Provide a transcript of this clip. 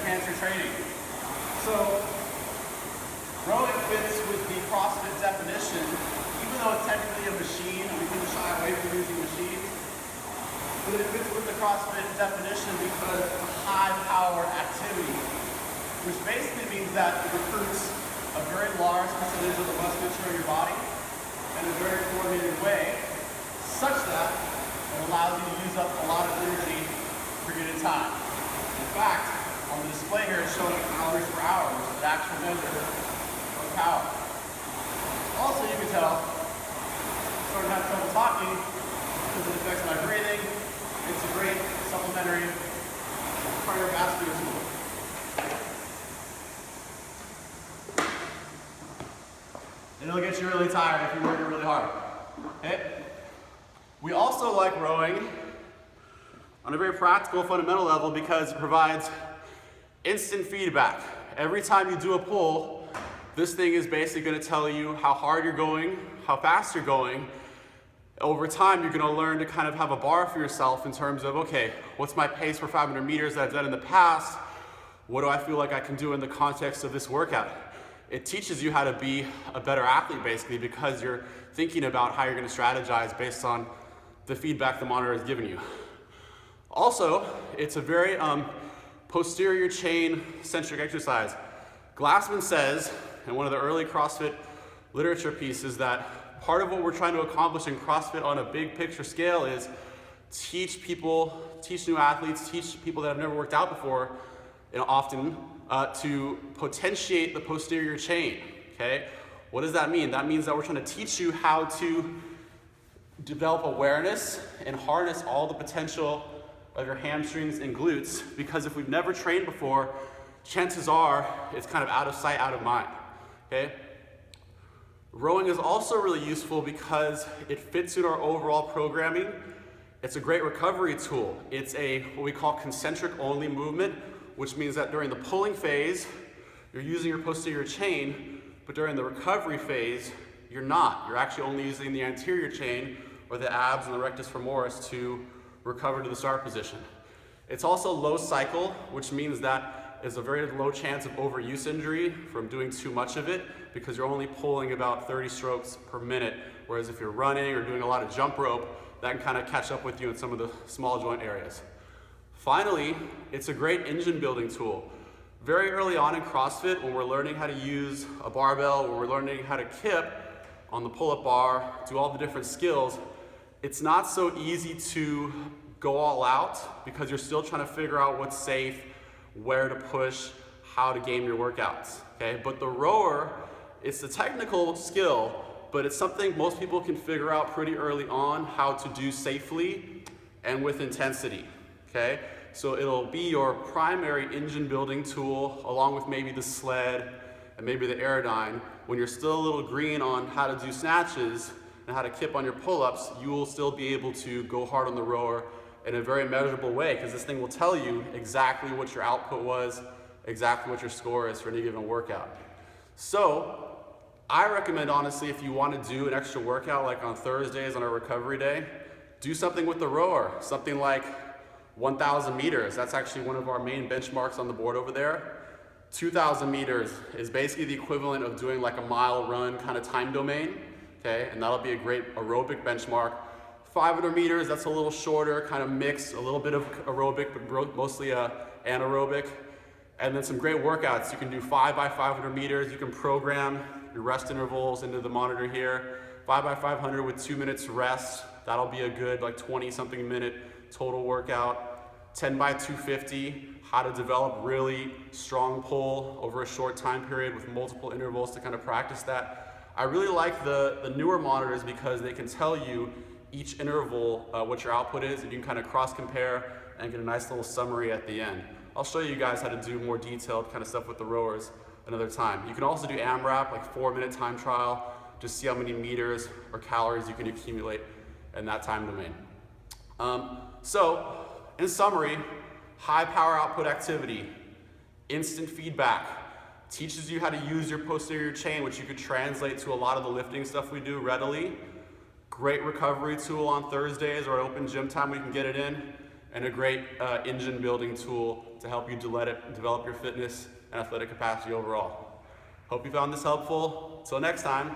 enhance your training. So rowing fits with the CrossFit definition, even though it's technically a machine, we can shy away from using machines, but it fits with the CrossFit definition because it's a high power activity, which basically means that it recruits a very large percentage of the musculature in your body in a very coordinated way, such that it allows you to use up a lot of energy per unit time. In fact, on the display here it's showing calories per hour, which is an actual measure of power. Also, you can tell I'm starting to have trouble talking because it affects my breathing. It's a great supplementary cardiovascular tool. And it'll get you really tired if you're working really hard. Okay? We also like rowing on a very practical, fundamental level because it provides instant feedback. Every time you do a pull, this thing is basically going to tell you how hard you're going, how fast you're going. Over time, you're going to learn to kind of have a bar for yourself in terms of, okay, what's my pace for 500 meters that I've done in the past? What do I feel like I can do in the context of this workout? It teaches you how to be a better athlete, basically, because you're thinking about how you're going to strategize based on the feedback the monitor has given you. Also, it's a very posterior chain centric exercise. Glassman says, in one of the early CrossFit literature pieces, that part of what we're trying to accomplish in CrossFit on a big picture scale is teach people, teach new athletes, teach people that have never worked out before, often, to potentiate the posterior chain, okay? What does that mean? That means that we're trying to teach you how to develop awareness and harness all the potential of your hamstrings and glutes, because if we've never trained before, chances are it's kind of out of sight, out of mind, okay? Rowing is also really useful because it fits in our overall programming. It's a great recovery tool. It's a what we call concentric only movement, which means that during the pulling phase, you're using your posterior chain, but during the recovery phase, you're not. You're actually only using the anterior chain or the abs and the rectus femoris to recover to the start position. It's also low cycle, which means that there's a very low chance of overuse injury from doing too much of it because you're only pulling about 30 strokes per minute, whereas if you're running or doing a lot of jump rope, that can kind of catch up with you in some of the small joint areas. Finally, it's a great engine building tool. Very early on in CrossFit, when we're learning how to use a barbell, when we're learning how to kip on the pull-up bar, do all the different skills, it's not so easy to go all out because you're still trying to figure out what's safe, where to push, how to game your workouts, okay? But the rower, it's a technical skill, but it's something most people can figure out pretty early on how to do safely and with intensity, okay? So it'll be your primary engine building tool along with maybe the sled and maybe the Aerodyne. When you're still a little green on how to do snatches and how to kip on your pull-ups, you will still be able to go hard on the rower in a very measurable way because this thing will tell you exactly what your output was, exactly what your score is for any given workout. So I recommend, honestly, if you want to do an extra workout like on Thursdays on a recovery day, do something with the rower, something like 1,000 meters. That's actually one of our main benchmarks on the board over there. 2,000 meters is basically the equivalent of doing like a mile run kind of time domain, okay? And that'll be a great aerobic benchmark. 500 meters, that's a little shorter, kind of mixed, a little bit of aerobic, but mostly anaerobic. And then some great workouts. You can do 5 by 500 meters. You can program your rest intervals into the monitor here. 5 by 500 with 2 minutes rest. That'll be a good like 20-something minute total workout. 10 by 250, how to develop really strong pull over a short time period with multiple intervals to kind of practice that. I really like the newer monitors because they can tell you each interval what your output is, and you can kind of cross compare and get a nice little summary at the end. I'll show you guys how to do more detailed kind of stuff with the rowers another time. You can also do AMRAP, like 4-minute time trial, just see how many meters or calories you can accumulate in that time domain. So, in summary, high power output activity, instant feedback, teaches you how to use your posterior chain, which you could translate to a lot of the lifting stuff we do readily. Great recovery tool on Thursdays or open gym time, we can get it in. and a great engine building tool to help you develop your fitness and athletic capacity overall. Hope you found this helpful. Until next time.